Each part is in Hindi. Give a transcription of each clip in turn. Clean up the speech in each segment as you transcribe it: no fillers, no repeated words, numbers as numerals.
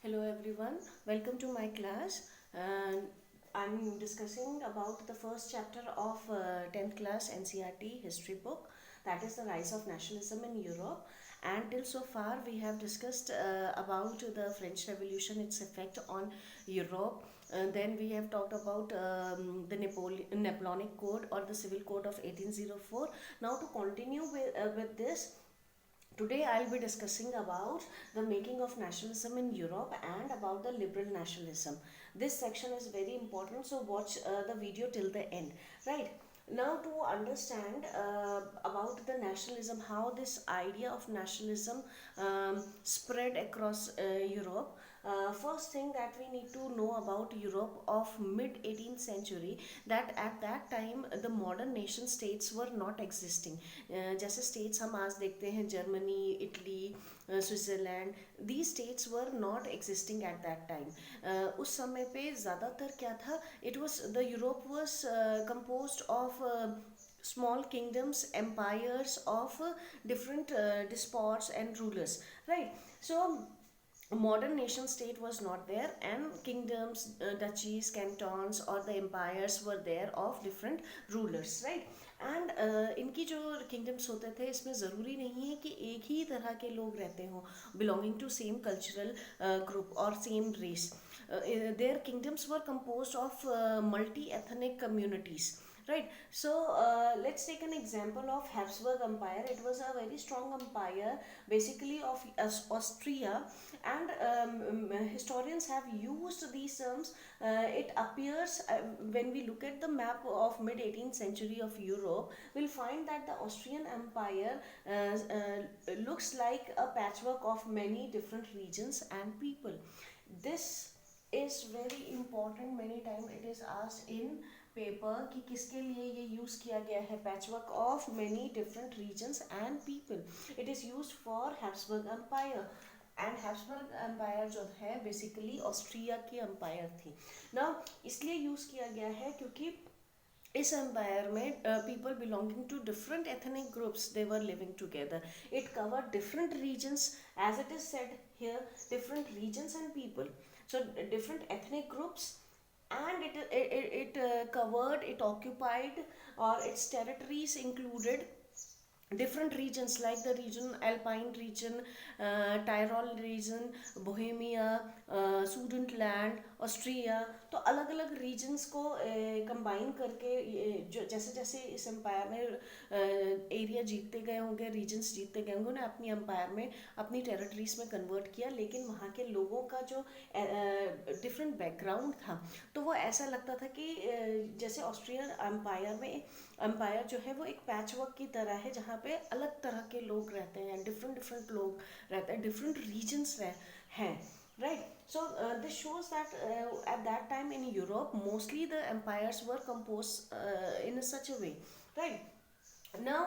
Hello everyone, welcome to my class. I'm discussing about the first chapter of 10th class NCRT history book, that is the rise of nationalism in Europe. And till so far we have discussed about the French Revolution, its effect on Europe. Then we have talked about the Napoleonic Code or the Civil Code of 1804. Now to continue with this, today I'll be discussing about the making of nationalism in Europe and about the liberal nationalism. This section is very important, so watch the video till the end. Right. Now to understand about the nationalism, how this idea of nationalism spread across Europe. First thing that we need to know about Europe of mid 18th century, that at that time the modern nation states were not existing. जैसे states हम आज देखते हैं, Germany, Italy, Switzerland, these states were not existing at that time. उस समय पे ज़्यादातर क्या था, it was the Europe was composed of small kingdoms, empires of different despots and rulers, right? So modern nation state was not there, and kingdoms, duchies, cantons or the empires were there of different rulers, right? And इनकी जो किंगडम्स होते थे, इसमें ज़रूरी नहीं है कि एक ही तरह के लोग रहते हों belonging to same cultural group और same race. Their kingdoms were composed of multi ethnic communities, right? So let's take an example of Habsburg Empire. It was a very strong empire, basically of Austria, and historians have used these terms. It appears when we look at the map of mid 18th century of Europe, we'll find that the Austrian Empire looks like a patchwork of many different regions and people. This is very important. Many times it is asked in paper कि किसके लिए ये यूज़ किया गया है, patchwork of many different regions and people. It is used for Habsburg empire, and Habsburg empire जो है बेसिकली ऑस्ट्रिया की एम्पायर थी ना. इसलिए यूज़ किया गया है क्योंकि इस एम्पायर में people belonging to different ethnic groups they were living together. It cover different regions, as it is said here, different regions and people. So different ethnic groups, and it covered, it occupied, or its territories included different regions like the region Alpine region, Tyrol region, Bohemia, Sudetenland, Austria. तो अलग अलग रीजन्स को कंबाइन करके जो जैसे जैसे इस एम्पायर में एरिया जीतते गए होंगे, रीजन्स जीतते गए होंगे, उन्हें अपनी एम्पायर में, अपनी टेरिटरीज में कन्वर्ट किया. लेकिन वहाँ के लोगों का जो डिफरेंट बैकग्राउंड था, तो वो ऐसा लगता था कि जैसे ऑस्ट्रियन एम्पायर में एम्पायर जो है वो एक पैचवर्क की तरह है, जहाँ पे अलग तरह के लोग रहते हैं, डिफरेंट डिफरेंट लोग रहते हैं, डिफरेंट रीजन्स हैं, right? So this shows that at that time in Europe mostly the empires were composed in such a way, right? Now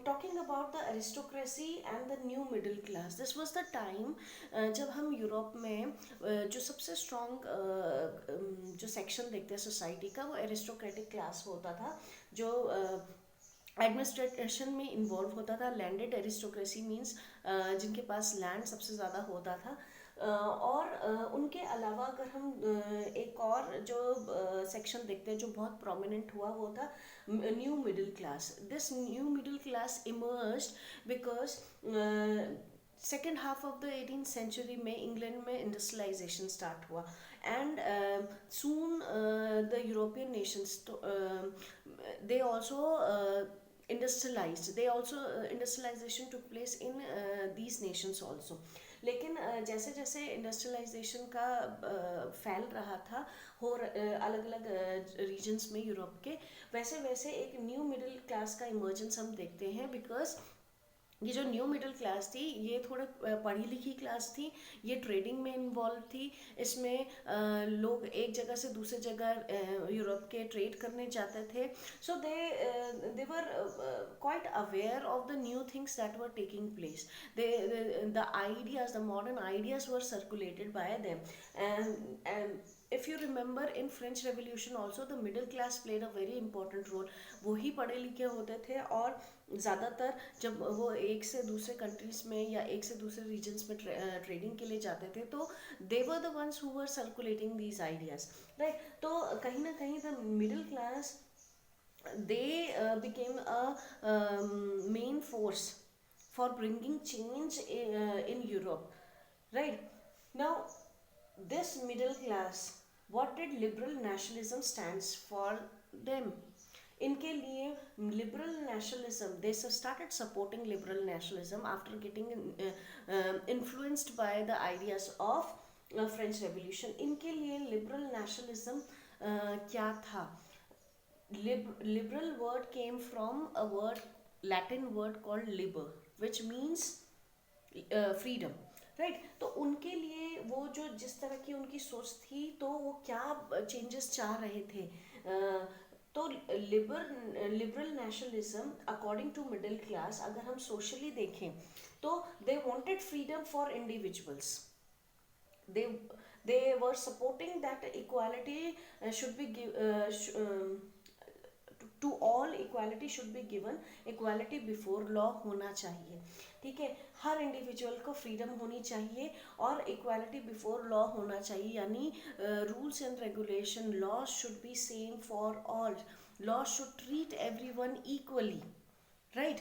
talking about the aristocracy and the new middle class, this was the time जब हम यूरोप में जो सबसे स्ट्रॉन्ग जो सेक्शन देखते हैं सोसाइटी का, वो एरिस्टोक्रेटिक क्लास होता था, जो एडमिनिस्ट्रेशन में इन्वॉल्व होता था. लैंडेड एरिस्टोक्रेसी मीन्स जिनके पास लैंड सबसे ज़्यादा होता था. और उनके अलावा अगर हम एक और जो सेक्शन देखते हैं जो बहुत प्रोमिनेंट हुआ, वो था new middle class. This new middle class emerged because second half of the 18th century में इंग्लैंड में इंडस्ट्रियलाइजेशन स्टार्ट हुआ, and soon the European nations they also industrialized. They also industrialization took place in these nations also. लेकिन जैसे जैसे इंडस्ट्रियलाइजेशन का फैल रहा था हो अलग अलग रीजन्स में यूरोप के, वैसे वैसे एक न्यू मिडिल क्लास का इमर्जेंस हम देखते हैं. बिकॉज ये जो न्यू मिडिल क्लास थी, ये थोड़े पढ़ी लिखी क्लास थी, ये ट्रेडिंग में इन्वॉल्व थी. इसमें लोग एक जगह से दूसरी जगह यूरोप के ट्रेड करने जाते थे. So they were quite aware of the new things that were taking place. The ideas, the modern ideas were circulated by them, and if you remember in French Revolution also the middle class played a very important role. वो ही पढ़े लिखे होते थे और ज़्यादातर जब वो एक से दूसरे कंट्रीज में या एक से दूसरे रीजन्स में ट्रेडिंग के लिए जाते थे तो they were the ones who were circulating these ideas, right? तो कहीं ना कहीं the middle class they became a main force for bringing change in Europe, right? Now, this middle class, what did liberal nationalism stands for them? इनके लिए liberal nationalism, they started supporting liberal nationalism after getting influenced by the ideas of French Revolution. इनके लिए liberal nationalism क्या था? Liberal word came from a word, Latin word called liber, which means freedom, right? तो उनके लिए वो जो जिस तरह की उनकी सोच थी तो वो क्या चेंजेस चाह रहे थे, तो liberal nationalism according to middle class अगर हम सोशली देखें तो they wanted freedom for individuals. they were supporting that equality should be to all equality should be given, equality before law होना चाहिए, ठीक है? हर इंडिविजुअल को फ्रीडम होनी चाहिए और इक्वालिटी बिफोर लॉ होना चाहिए, यानी rules and regulation, law should be same for all, law should treat everyone equally, right?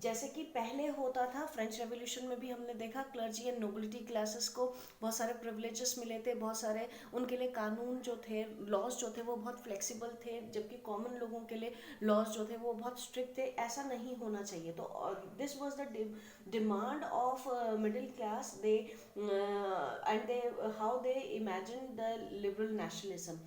जैसे कि पहले होता था फ्रेंच रेवोल्यूशन में भी हमने देखा क्लर्जी एंड नोबिलिटी क्लासेस को बहुत सारे प्रिविलेजेस मिले थे, बहुत सारे उनके लिए कानून जो थे, लॉज जो थे वो बहुत फ्लेक्सिबल थे, जबकि कॉमन लोगों के लिए लॉज जो थे वो बहुत स्ट्रिक्ट थे. ऐसा नहीं होना चाहिए. तो this was the demand of middle class, they and they how they imagine the liberal nationalism,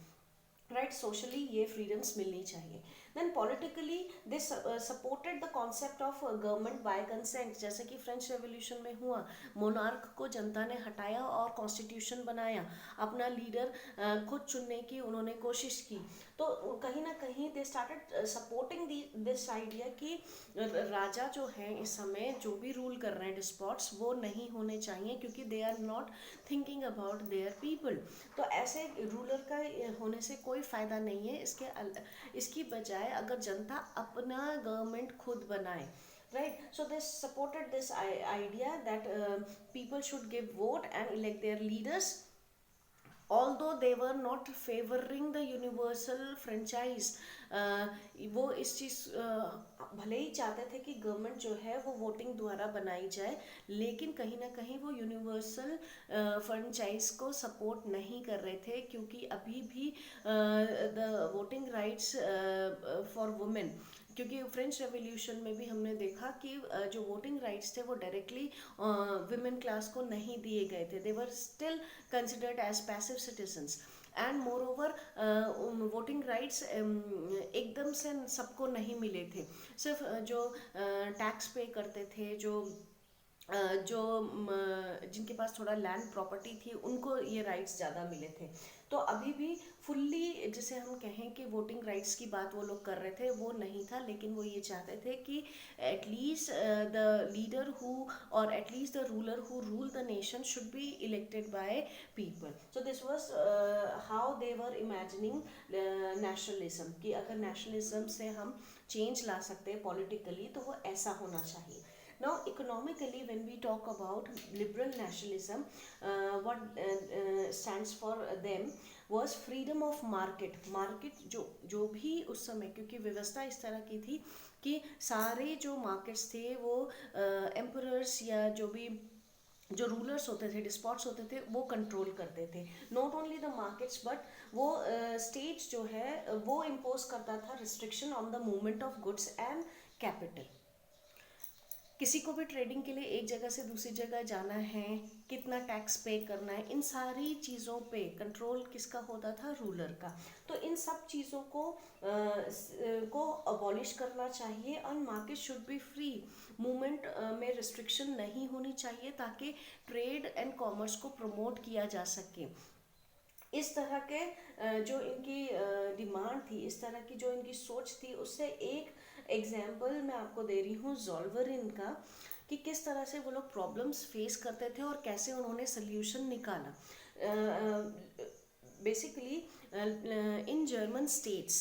right? Socially ये फ्रीडम्स मिलनी चाहिए. Then politically they supported the concept of government by consent. जैसे कि फ्रेंच रेवोल्यूशन में हुआ, मोनार्क को जनता ने हटाया और कॉन्स्टिट्यूशन बनाया, अपना लीडर खुद चुनने की उन्होंने कोशिश की. तो कहीं ना कहीं they started supporting this idea कि राजा जो हैं इस समय जो भी रूल कर रहे हैं डिस्पॉट्स, वो नहीं होने चाहिए क्योंकि they are not thinking about their people. तो ऐसे रूलर का होने से कोई फ़ायदा नहीं है. इसकी बजाय अगर जनता अपना गवर्नमेंट खुद बनाए, right? So they supported this idea that people should give vote and elect their leaders, although they were not favoring the universal franchise. वो इस चीज़ भले ही चाहते थे कि गवर्नमेंट जो है वो वोटिंग द्वारा बनाई जाए, लेकिन कहीं ना कहीं वो यूनिवर्सल फ्रेंचाइज को सपोर्ट नहीं कर रहे थे, क्योंकि अभी भी the voting rights for women, क्योंकि फ्रेंच रेवोल्यूशन में भी हमने देखा कि जो वोटिंग राइट्स थे वो डायरेक्टली विमेन क्लास को नहीं दिए गए थे. They were still considered as passive citizens. And moreover voting rights एकदम से सबको नहीं मिले थे. सिर्फ जो टैक्स पे करते थे, जो जिनके पास थोड़ा लैंड प्रॉपर्टी थी, उनको ये राइट्स ज़्यादा मिले थे. तो अभी भी फुल्ली जिसे हम कहें कि वोटिंग राइट्स की बात वो लोग कर रहे थे वो नहीं था, लेकिन वो ये चाहते थे कि एटलीस्ट द लीडर हु और at least the ruler who rule the nation should be elected by people. So this was how they were imagining nationalism, कि अगर नेशनलिज्म से हम चेंज ला सकते हैं पॉलिटिकली तो वो ऐसा होना चाहिए. Now economically, when we talk about liberal nationalism, what stands for them was freedom of market. Market जो भी उस समय, क्योंकि व्यवस्था इस तरह की थी कि सारे जो मार्केट्स थे वो एम्परर्स या जो रूलर्स होते थे, डिस्पॉट्स होते थे, वो कंट्रोल करते थे. Not only the markets but वो स्टेट जो है वो इम्पोज करता था restriction on the movement of goods and capital. किसी को भी ट्रेडिंग के लिए एक जगह से दूसरी जगह जाना है, कितना टैक्स पे करना है, इन सारी चीज़ों पे कंट्रोल किसका होता था? रूलर का. तो इन सब चीज़ों को अबॉलिश करना चाहिए और market should be free. Movement में रिस्ट्रिक्शन नहीं होनी चाहिए ताकि ट्रेड एंड कॉमर्स को प्रमोट किया जा सके. इस तरह के जो इनकी डिमांड थी, इस तरह की जो इनकी सोच थी, उससे एक एग्जाम्पल मैं आपको दे रही हूँ ज़ोल्वरिन का, कि किस तरह से वो लोग प्रॉब्लम्स फेस करते थे और कैसे उन्होंने सोल्यूशन निकाला. बेसिकली इन जर्मन स्टेट्स,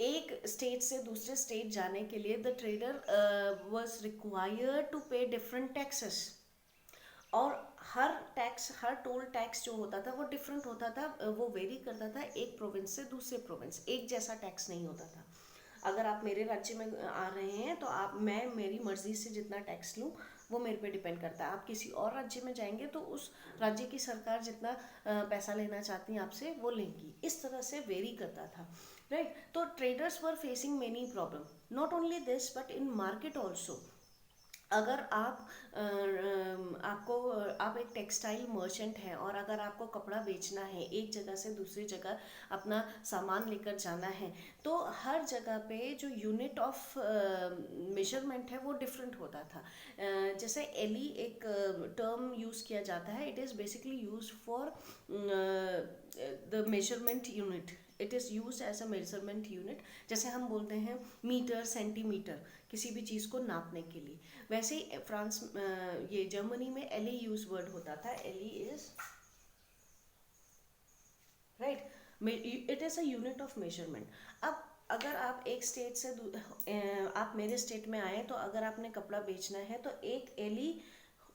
एक स्टेट से दूसरे स्टेट जाने के लिए the trader was required to pay different taxes, और हर टैक्स, हर टोल टैक्स जो होता था वो डिफरेंट होता था, वो वेरी करता था एक प्रोविंस से दूसरे प्रोविंस, एक जैसा टैक्स नहीं होता था। अगर आप मेरे राज्य में आ रहे हैं तो आप, मैं मेरी मर्जी से जितना टैक्स लूँ वो मेरे पे डिपेंड करता है। आप किसी और राज्य में जाएंगे तो उस राज्य की सरकार जितना पैसा लेना चाहती है आपसे वो लेंगी, इस तरह से वेरी करता था, राइट। तो traders were facing many problem, not only this but in market also. अगर आप आप एक टेक्सटाइल मर्चेंट हैं और अगर आपको कपड़ा बेचना है, एक जगह से दूसरी जगह अपना सामान लेकर जाना है, तो हर जगह पे जो यूनिट ऑफ मेजरमेंट है वो डिफरेंट होता था। जैसे एली एक टर्म यूज़ किया जाता है, it is basically use for the measurement unit, it is use as a measurement unit. जैसे हम बोलते हैं मीटर, सेंटीमीटर, किसी भी चीज़ को नापने के लिए, वैसे ही फ्रांस, ये जर्मनी में एली यूज वर्ड होता था, एली is, right, it is a unit of measurement. अब अगर आप एक स्टेट से आप मेरे स्टेट में आए, तो अगर आपने कपड़ा बेचना है तो एक एली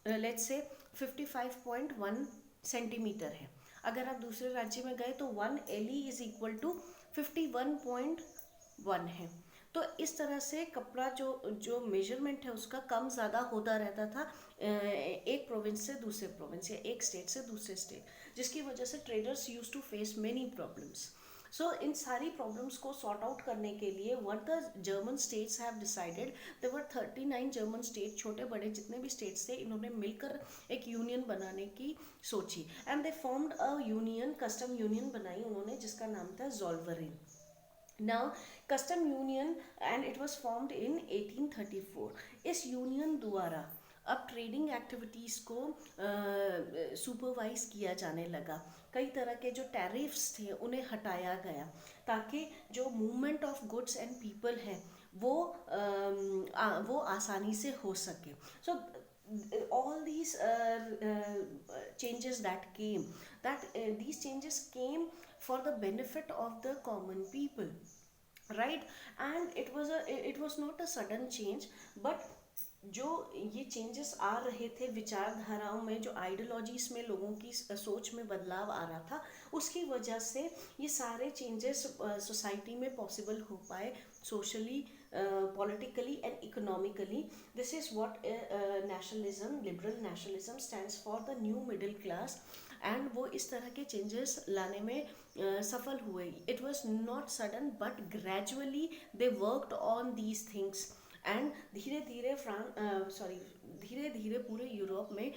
लेट्स से 55.1 सेंटीमीटर है। अगर आप दूसरे राज्य में गए तो 1 एली इज इक्वल टू 51.1 है। तो इस तरह से कपड़ा जो जो मेजरमेंट है उसका कम ज़्यादा होता रहता था, एक प्रोविंस से दूसरे प्रोविंस या एक स्टेट से दूसरे स्टेट, जिसकी वजह से traders use to face many problems. So इन सारी प्रॉब्लम्स को सॉर्ट आउट करने के लिए what the German states have decided, there were 39 German state, छोटे बड़े जितने भी स्टेट्स थे, इन्होंने मिलकर एक यूनियन बनाने की सोची, and they formed a union, custom union बनाई उन्होंने, जिसका नाम था ज़ोल्वरिन। Now, custom union, and it was formed in 1834. इस यूनियन द्वारा अब ट्रेडिंग एक्टिविटीज़ को सुपरवाइज किया जाने लगा। कई तरह के जो टैरिफ्स थे उन्हें हटाया गया, ताकि जो movement of goods and people है वो आसानी से हो सके। सो all these changes that came, these changes came for the benefit of the common people, right? And it was not a sudden change, but जो ये चेंजेस आ रहे थे विचारधाराओं में, जो आइडियोलॉजीज में लोगों की सोच में बदलाव आ रहा था, उसकी वजह से ये सारे चेंजेस सोसाइटी में पॉसिबल हो पाए, socially, politically and economically. This is what nationalism, liberal nationalism stands for, the new middle class. And वो इस तरह के चेंजेस लाने में सफल हुए। It was not sudden but gradually they worked on these things, and धीरे धीरे धीरे धीरे पूरे यूरोप में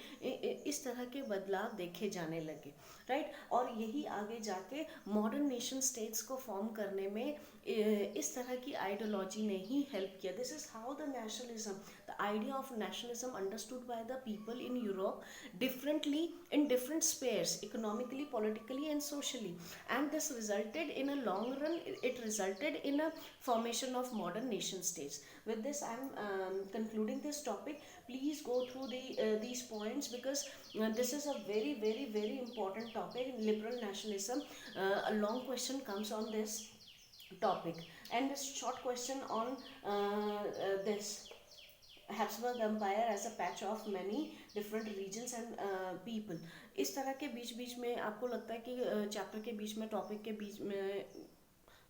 इस तरह के बदलाव देखे जाने लगे, राइट। और यही आगे जाके मॉडर्न नेशन स्टेट्स को फॉर्म करने में इस तरह की आइडियोलॉजी ने ही हेल्प किया। This is how the nationalism, the idea of nationalism understood by the people in Europe differently in different spheres, economically, politically and socially, and this resulted in a long run, it resulted in a formation of modern nation states. With this I am concluding this topic. Please go through these points, because this is a very very very important topic, liberal nationalism. A long question comes on this topic, and a short question on this Habsburg Empire as a patch of many different regions and people. इस तरह के बीच बीच में आपको लगता है कि चैप्टर के बीच में, टॉपिक के बीच में,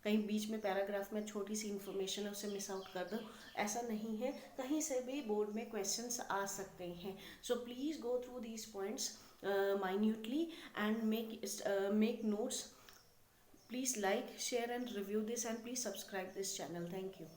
कहीं बीच में पैराग्राफ में छोटी सी इंफॉर्मेशन है उसे मिस आउट कर दो, ऐसा नहीं है। कहीं से भी बोर्ड में क्वेश्चंस आ सकते हैं। So please go through these points minutely and make notes. Please like, share and review this, and please subscribe this channel. Thank you.